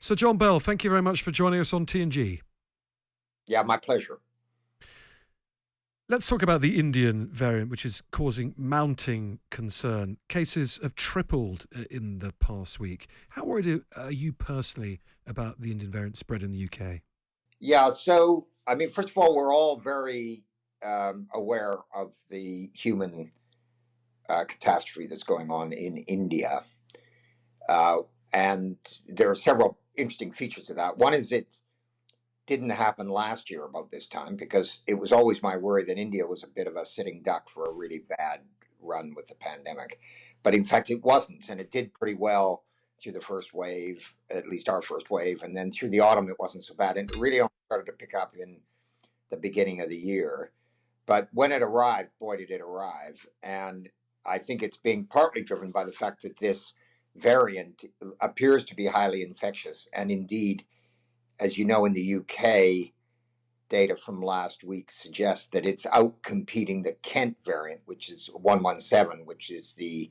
Sir John Bell, thank you very much for joining us on TNG. Yeah, my pleasure. Let's talk about the Indian variant, which is causing mounting concern. Cases have tripled in the past week. How worried are you personally about the Indian variant spread in the UK? Yeah, so, I mean, first of all, we're all very aware of the human catastrophe that's going on in India. Uh, and there are several interesting features of that. One is it didn't happen last year about this time because it was always my worry that India was a bit of a sitting duck for a really bad run with the pandemic. But in fact, it wasn't, and it did pretty well through the first wave, at least our first wave, and then through the autumn, it wasn't so bad, and it really only started to pick up in the beginning of the year. But when it arrived, boy, did it arrive, and I think it's being partly driven by the fact that this variant appears to be highly infectious, and indeed, as you know, in the UK, data from last week suggests that it's out competing the Kent variant, which is 117, which is the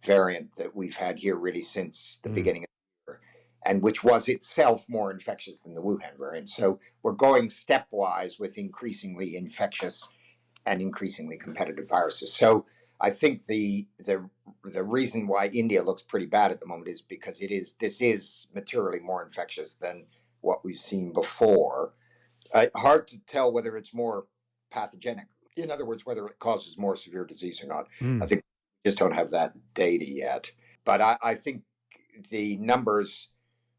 variant that we've had here really since the beginning of the year, and which was itself more infectious than the Wuhan variant. So we're going stepwise with increasingly infectious and increasingly competitive viruses. So I think the reason why India looks pretty bad at the moment is because this is materially more infectious than what we've seen before. Hard to tell whether it's more pathogenic. In other words, whether it causes more severe disease or not. I think we just don't have that data yet. But I think the numbers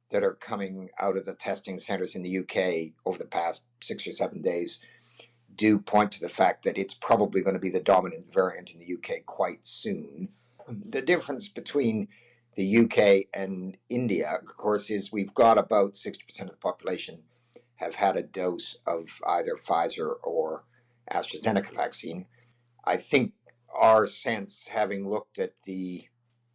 that are coming out of the testing centers in the UK over the past 6 or 7 days do point to the fact that it's probably going to be the dominant variant in the UK quite soon. The difference between the UK and India, of course, is we've got about 60% of the population have had a dose of either Pfizer or AstraZeneca vaccine. I think our sense, having looked at the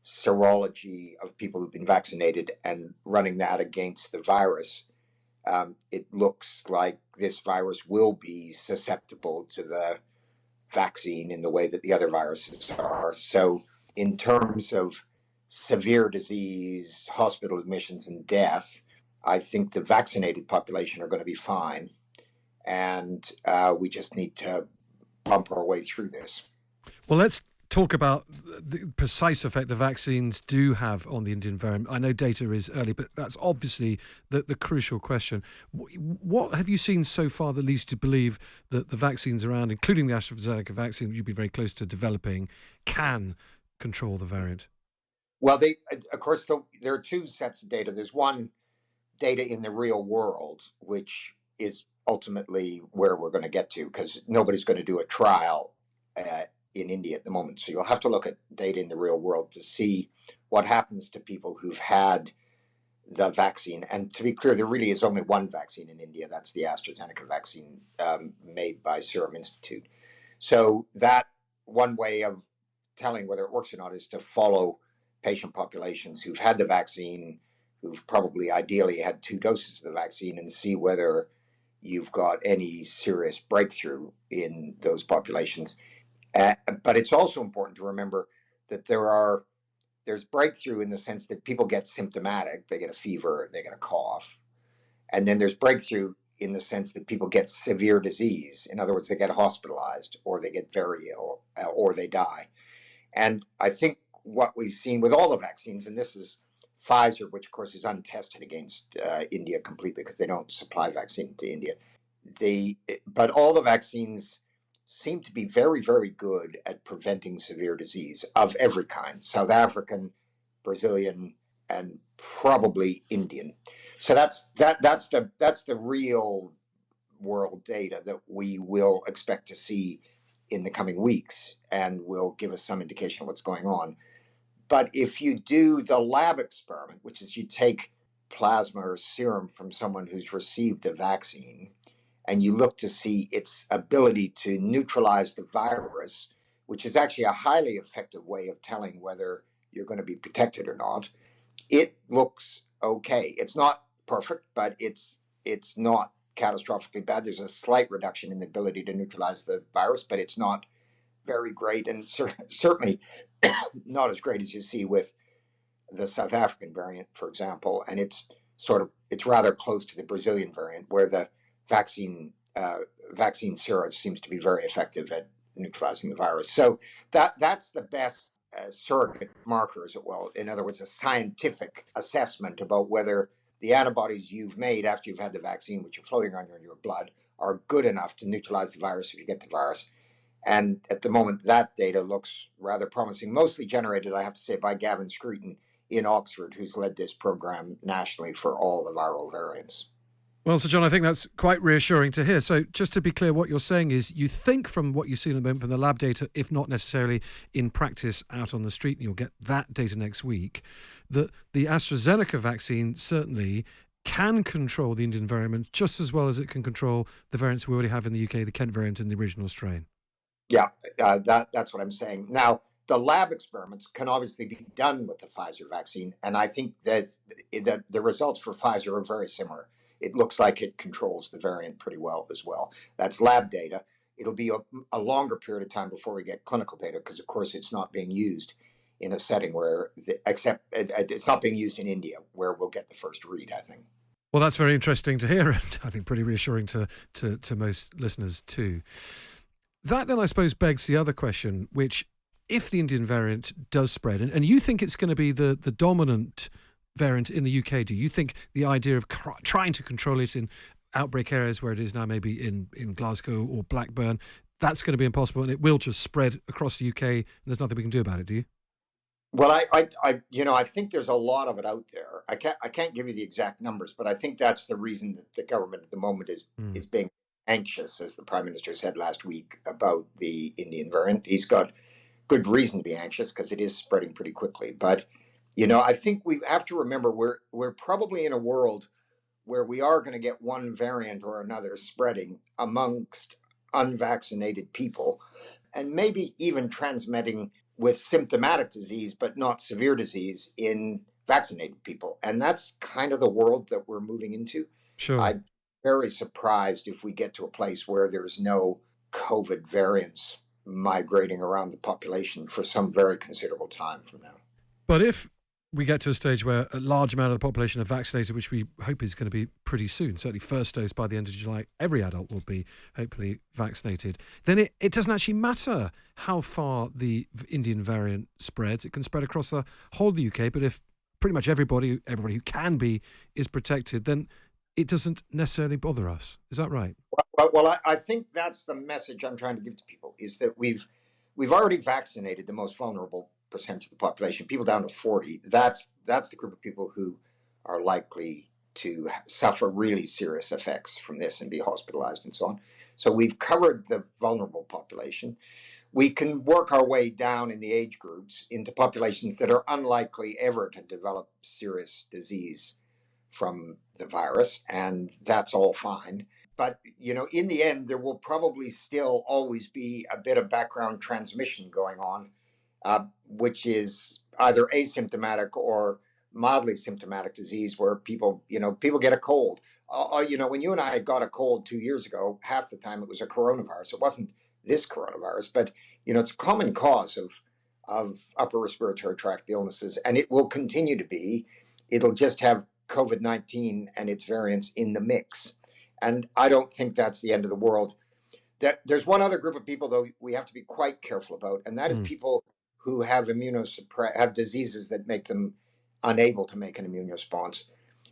serology of people who've been vaccinated and running that against the virus, it looks like this virus will be susceptible to the vaccine in the way that the other viruses are. So, in terms of severe disease, hospital admissions, and death, I think the vaccinated population are going to be fine. And we just need to bump our way through this. Well, let's talk about the precise effect the vaccines do have on the Indian variant. I know data is early, but that's obviously the crucial question. What have you seen so far that leads you to believe that the vaccines around, including the AstraZeneca vaccine that you've been very close to developing, can control the variant? Well, of course, there are two sets of data. There's one data in the real world, which is ultimately where we're going to get to because nobody's going to do a trial in India at the moment. So you'll have to look at data in the real world to see what happens to people who've had the vaccine. And to be clear, there really is only one vaccine in India. That's the AstraZeneca vaccine made by Serum Institute. So that one way of telling whether it works or not is to follow patient populations who've had the vaccine, who've probably ideally had 2 doses of the vaccine, and see whether you've got any serious breakthrough in those populations. But it's also important to remember that there's breakthrough in the sense that people get symptomatic, they get a fever, they get a cough, and then there's breakthrough in the sense that people get severe disease. In other words, they get hospitalized, or they get very ill, or they die. And I think what we've seen with all the vaccines, and this is Pfizer, which of course is untested against India completely because they don't supply vaccine to India. But all the vaccines seem to be very, very good at preventing severe disease of every kind: South African, Brazilian, and probably Indian. So that's the real world data that we will expect to see in the coming weeks, and will give us some indication of what's going on. But if you do the lab experiment, which is you take plasma or serum from someone who's received the vaccine, and you look to see its ability to neutralize the virus, which is actually a highly effective way of telling whether you're going to be protected or not, it looks okay. It's not perfect, but it's not catastrophically bad. There's a slight reduction in the ability to neutralize the virus, but it's not very great, and certainly not as great as you see with the South African variant, for example. And it's it's rather close to the Brazilian variant, where the vaccine vaccine sera seems to be very effective at neutralizing the virus. So that's the best surrogate marker, as it will. In other words, a scientific assessment about whether the antibodies you've made after you've had the vaccine, which are floating around in your blood, are good enough to neutralize the virus if you get the virus. And at the moment, that data looks rather promising, mostly generated, I have to say, by Gavin Scruton in Oxford, who's led this program nationally for all the viral variants. Well, Sir John, I think that's quite reassuring to hear. So just to be clear, what you're saying is you think from what you've seen at the moment from the lab data, if not necessarily in practice out on the street, and you'll get that data next week, that the AstraZeneca vaccine certainly can control the Indian variant just as well as it can control the variants we already have in the UK, the Kent variant and the original strain. Yeah, that's what I'm saying. Now, the lab experiments can obviously be done with the Pfizer vaccine, and I think that the results for Pfizer are very similar. It looks like it controls the variant pretty well as well. That's lab data. It'll be a longer period of time before we get clinical data because, of course, it's not being used in a setting where, it's not being used in India, where we'll get the first read, I think. Well, that's very interesting to hear, and I think pretty reassuring to most listeners too. That then, I suppose, begs the other question, which if the Indian variant does spread, and you think it's going to be the dominant variant in the UK, do you think the idea of trying to control it in outbreak areas where it is now, maybe in Glasgow or Blackburn, that's going to be impossible and it will just spread across the UK and there's nothing we can do about it, do you? Well, I think there's a lot of it out there. I can't give you the exact numbers, but I think that's the reason that the government at the moment is being anxious, as the Prime Minister said last week, about the Indian variant. He's got good reason to be anxious because it is spreading pretty quickly. But I think we have to remember we're probably in a world where we are going to get one variant or another spreading amongst unvaccinated people, and maybe even transmitting with symptomatic disease but not severe disease in vaccinated people. And that's kind of the world that we're moving into. Sure. I'm very surprised if we get to a place where there's no COVID variants migrating around the population for some very considerable time from now. But if we get to a stage where a large amount of the population are vaccinated, which we hope is going to be pretty soon, certainly first dose by the end of July, every adult will be hopefully vaccinated, then it doesn't actually matter how far the Indian variant spreads. It can spread across the whole of the UK, but if pretty much everybody who can be is protected, then it doesn't necessarily bother us. Is that right? Well, I think that's the message I'm trying to give to people, is that we've already vaccinated the most vulnerable percentage of the population, people down to 40. That's the group of people who are likely to suffer really serious effects from this and be hospitalized and so on. So we've covered the vulnerable population. We can work our way down in the age groups into populations that are unlikely ever to develop serious disease from the virus, and that's all fine. But, in the end, there will probably still always be a bit of background transmission going on, which is either asymptomatic or mildly symptomatic disease where people get a cold. When you and I got a cold 2 years ago, half the time it was a coronavirus. It wasn't this coronavirus, but, it's a common cause of upper respiratory tract illnesses, and it will continue to be. It'll just have COVID-19 and its variants in the mix. And I don't think that's the end of the world. There's one other group of people, though, we have to be quite careful about, and that is people who have have diseases that make them unable to make an immune response.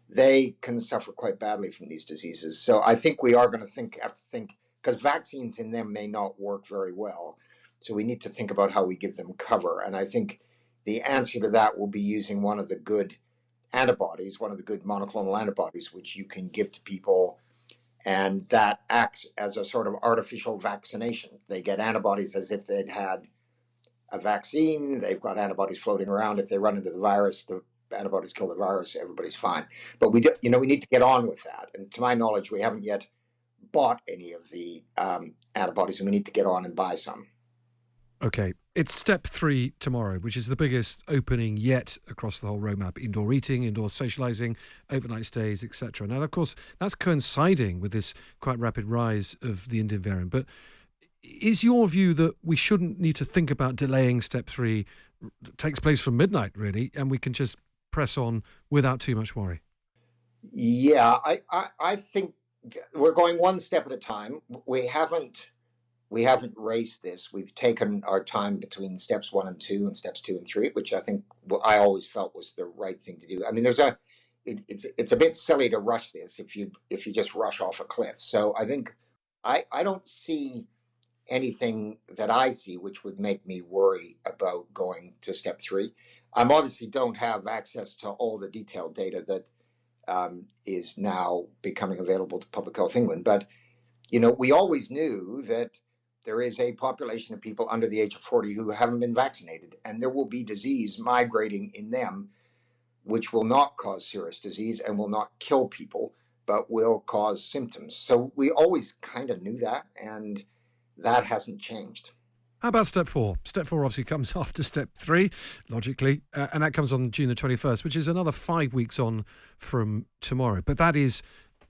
They can suffer quite badly from these diseases. So I think we are going to have to think, because vaccines in them may not work very well. So we need to think about how we give them cover. And I think the answer to that will be using one of the good antibodies, one of the good monoclonal antibodies, which you can give to people, and that acts as a sort of artificial vaccination. They get antibodies as if they'd had a vaccine. They've got antibodies floating around. If they run into the virus, the antibodies kill the virus. Everybody's fine. But we need to get on with that. And to my knowledge, we haven't yet bought any of the antibodies, and we need to get on and buy some. Okay, it's step 3 tomorrow, which is the biggest opening yet across the whole roadmap. Indoor eating, indoor socialising, overnight stays, etc. Now, of course, that's coinciding with this quite rapid rise of the Indian variant. But is your view that we shouldn't need to think about delaying step 3? It takes place from midnight, really, and we can just press on without too much worry? Yeah, I think we're going one step at a time. We haven't raced this. We've taken our time between steps 1 and 2 and steps 2 and 3, which I think I always felt was the right thing to do. I mean, it's a bit silly to rush this if you just rush off a cliff. So I think I don't see anything that I see which would make me worry about going to step 3. I'm obviously don't have access to all the detailed data that is now becoming available to Public Health England. But, we always knew that there is a population of people under the age of 40 who haven't been vaccinated, and there will be disease migrating in them, which will not cause serious disease and will not kill people, but will cause symptoms. So we always kind of knew that, and that hasn't changed. How about step 4? Step 4 obviously comes after step 3, logically, and that comes on June the 21st, which is another 5 weeks on from tomorrow. But that is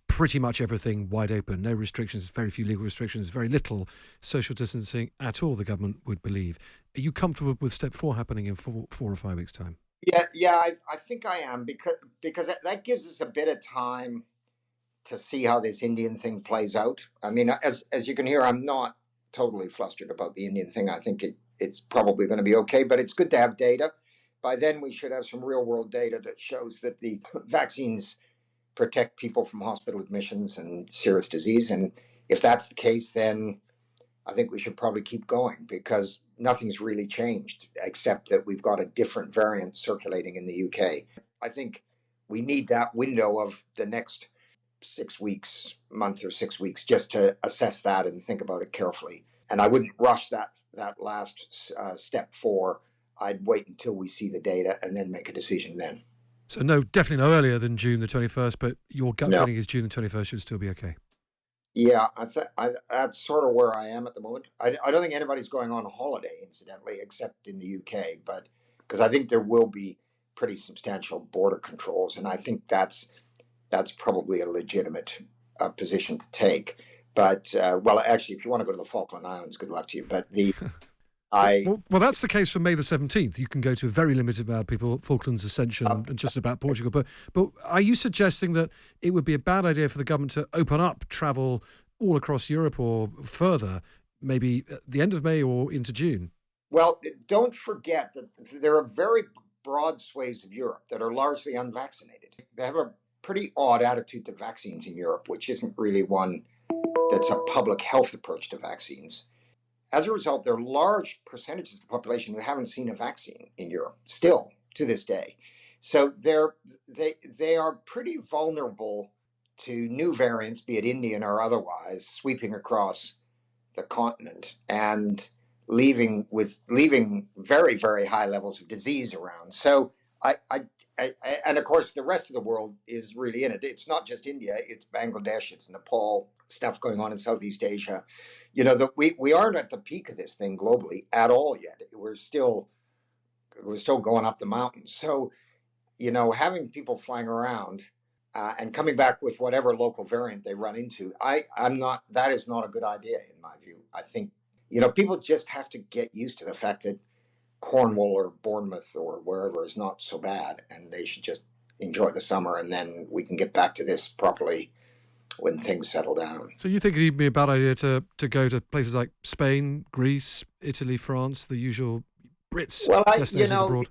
pretty much everything wide open. No restrictions, very few legal restrictions, very little social distancing at all, the government would believe. Are you comfortable with step 4 happening in 4 or 5 weeks' time? Yeah, I think I am because that gives us a bit of time to see how this Indian thing plays out. I mean, as you can hear, I'm not totally flustered about the Indian thing. I think it's probably going to be okay, but it's good to have data. By then, we should have some real world data that shows that the vaccines protect people from hospital admissions and serious disease. And if that's the case, then I think we should probably keep going because nothing's really changed except that we've got a different variant circulating in the UK. I think we need that window of the next 6 weeks, month or 6 weeks, just to assess that and think about it carefully. And I wouldn't rush that last step 4. I'd wait until we see the data and then make a decision then. So no, definitely no earlier than June the 21st, but your gut No. feeling is June the 21st should still be okay. Yeah, that's sort of where I am at the moment. I don't think anybody's going on holiday, incidentally, except in the UK, but because I think there will be pretty substantial border controls, and I think that's probably a legitimate position to take. But well, actually, if you want to go to the Falkland Islands, good luck to you. But I Well, that's the case from May the 17th. You can go to a very limited amount of people, Falklands, Ascension, and just about Portugal. But are you suggesting that it would be a bad idea for the government to open up travel all across Europe or further, maybe at the end of May or into June? well, don't forget that there are very broad swathes of Europe that are largely unvaccinated. They have a pretty odd attitude to vaccines in Europe, which isn't really one that's a public health approach to vaccines. As a result, there are large percentages of the population who haven't seen a vaccine in Europe still to this day. So they are pretty vulnerable to new variants, be it Indian or otherwise, sweeping across the continent and leaving very very high levels of disease around. So and of course the rest of the world is really in it. It's not just India; it's Bangladesh, it's Nepal, stuff going on in Southeast Asia. We aren't at the peak of this thing globally at all yet. We're still going up the mountain. So having people flying around and coming back with whatever local variant they run into, I'm not. That is not a good idea in my view. I think people just have to get used to the fact that Cornwall or Bournemouth or wherever is not so bad, and they should just enjoy the summer, and then we can get back to this properly when things settle down. So you think it'd be a bad idea to go to places like Spain, Greece, Italy, France, the usual Brits Well, destinations abroad?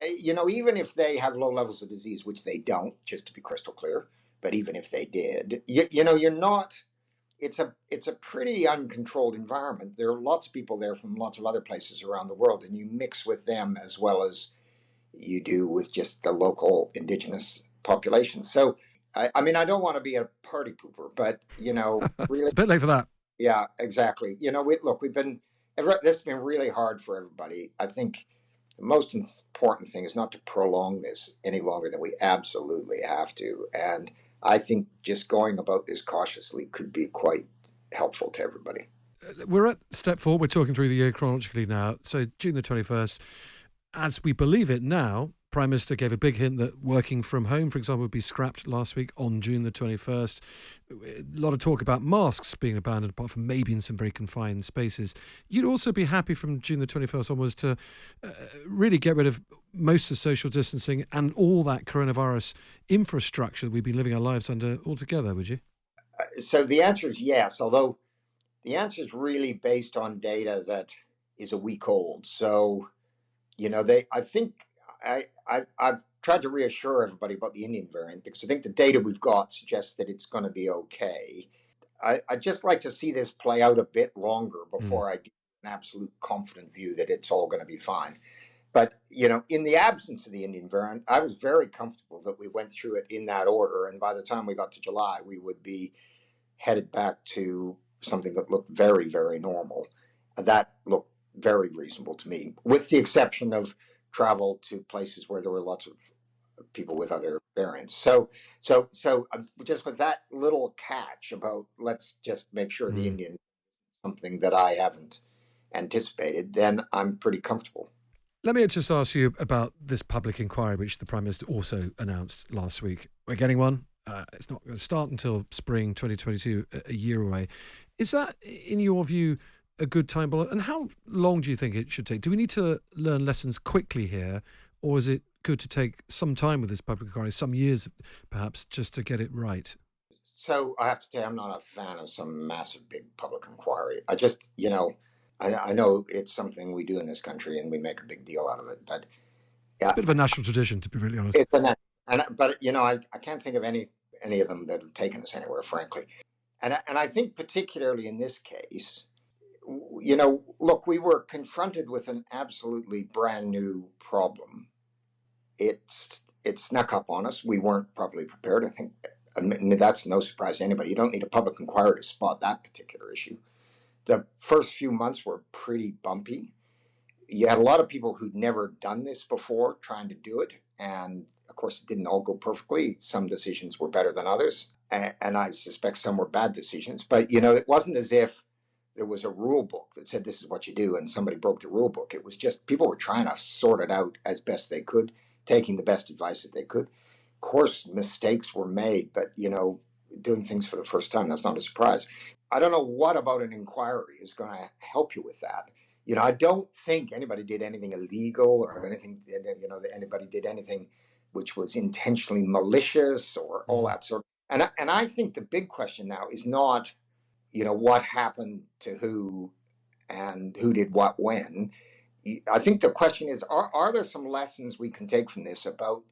even if they have low levels of disease, which they don't, just to be crystal clear, but even if they did, you're not. It's a pretty uncontrolled environment. There are lots of people there from lots of other places around the world, and you mix with them as well as you do with just the local indigenous population. So, I mean, I don't want to be a party pooper, but really, It's a bit late for that. yeah, exactly. We've been this has been really hard for everybody. I think the most important thing is not to prolong this any longer than we absolutely have to. And I think just going about this cautiously could be quite helpful to everybody. We're at step 4. We're talking through the year chronologically now. So June the 21st, as we believe it now, Prime Minister gave a big hint that working from home, for example, would be scrapped last week on June the 21st. A lot of talk about masks being abandoned, apart from maybe in some very confined spaces. You'd also be happy from June the 21st onwards to really get rid of most of the social distancing and all that coronavirus infrastructure we've been living our lives under altogether, would you? So the answer is yes, although the answer is really based on data that is a week old. So, I think I've tried to reassure everybody about the Indian variant because I think the data we've got suggests that it's going to be okay. I just like to see this play out a bit longer Mm. before I give an absolute confident view that it's all going to be fine. But in the absence of the Indian variant, I was very comfortable that we went through it in that order, and by the time we got to July, we would be headed back to something that looked very, very normal. That looked very reasonable to me, with the exception of travel to places where there were lots of people with other variants. So just with that little catch about let's just make sure the Mm. Indian something that I haven't anticipated, then I'm pretty comfortable. Let me just ask you about this public inquiry, which the Prime Minister also announced last week. We're getting one. It's not going to start until spring 2022, a year away. Is that, in your view, a good time? And how long do you think it should take? Do we need to learn lessons quickly here, or is it good to take some time with this public inquiry, some years perhaps, just to get it right? So I have to say, I'm not a fan of some massive, big public inquiry. I just, I know it's something we do in this country and we make a big deal out of it. But It's a yeah, bit of a national tradition, to be really honest. it's a and but I can't think of any of them that have taken us anywhere, frankly. And I think particularly in this case, look, we were confronted with an absolutely brand new problem. It snuck up on us. We weren't properly prepared. I mean, that's no surprise to anybody. You don't need a public inquiry to spot that particular issue. The first few months were pretty bumpy. You had a lot of people who'd never done this before trying to do it. And of course, it didn't all go perfectly. Some decisions were better than others. And I suspect some were bad decisions. But, it wasn't as if there was a rule book that said this is what you do and somebody broke the rule book. It was just people were trying to sort it out as best they could, taking the best advice that they could. Of course, mistakes were made, but, doing things for the first time, that's not a surprise. I don't know what about an inquiry is going to help you with that. I don't think anybody did anything illegal or anything, that anybody did anything which was intentionally malicious or all Mm. that sort of. And I think the big question now is not, what happened to who and who did what when. I think the question is, are there some lessons we can take from this about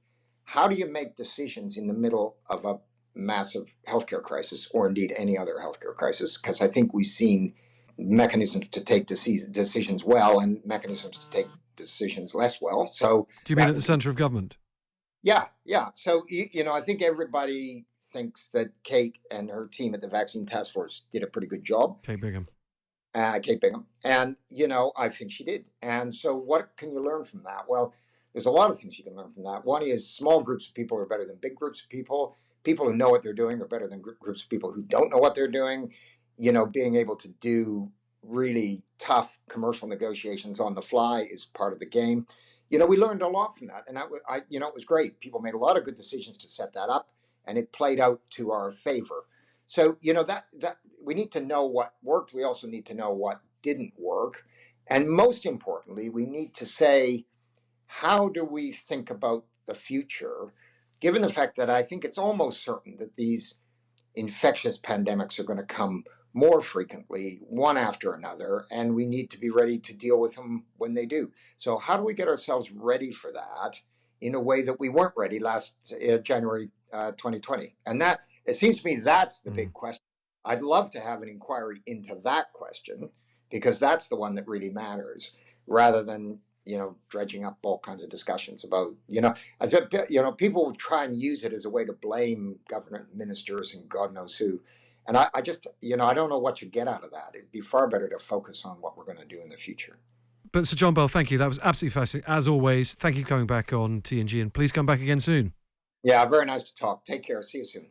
how do you make decisions in the middle of a massive healthcare crisis or indeed any other healthcare crisis? Because I think we've seen mechanisms to take decisions well and mechanisms to take decisions less well. So Do you mean that at the would be, centre of government? yeah, yeah. So, I think everybody thinks that Kate and her team at the Vaccine Task Force did a pretty good job. Kate Bingham. Kate Bingham. And, I think she did. And so, what can you learn from that? Well, there's a lot of things you can learn from that. One is small groups of people are better than big groups of people. People who know what they're doing are better than groups of people who don't know what they're doing. Being able to do really tough commercial negotiations on the fly is part of the game. We learned a lot from that. And it was great. People made a lot of good decisions to set that up, and it played out to our favor. So, that we need to know what worked. We also need to know what didn't work. And most importantly, we need to say, how do we think about the future, given the fact that I think it's almost certain that these infectious pandemics are going to come more frequently, one after another, and we need to be ready to deal with them when they do. So, how do we get ourselves ready for that in a way that we weren't ready last January 2020? And that, it seems to me, that's the Mm. big question. I'd love to have an inquiry into that question because that's the one that really matters, rather than dredging up all kinds of discussions about as if, people try and use it as a way to blame government ministers and God knows who. And I just, I don't know what you get out of that. It'd be far better to focus on what we're going to do in the future. But Sir John Bell, thank you. That was absolutely fascinating. As always, thank you for coming back on TNG, and please come back again soon. Yeah, very nice to talk. Take care. See you soon.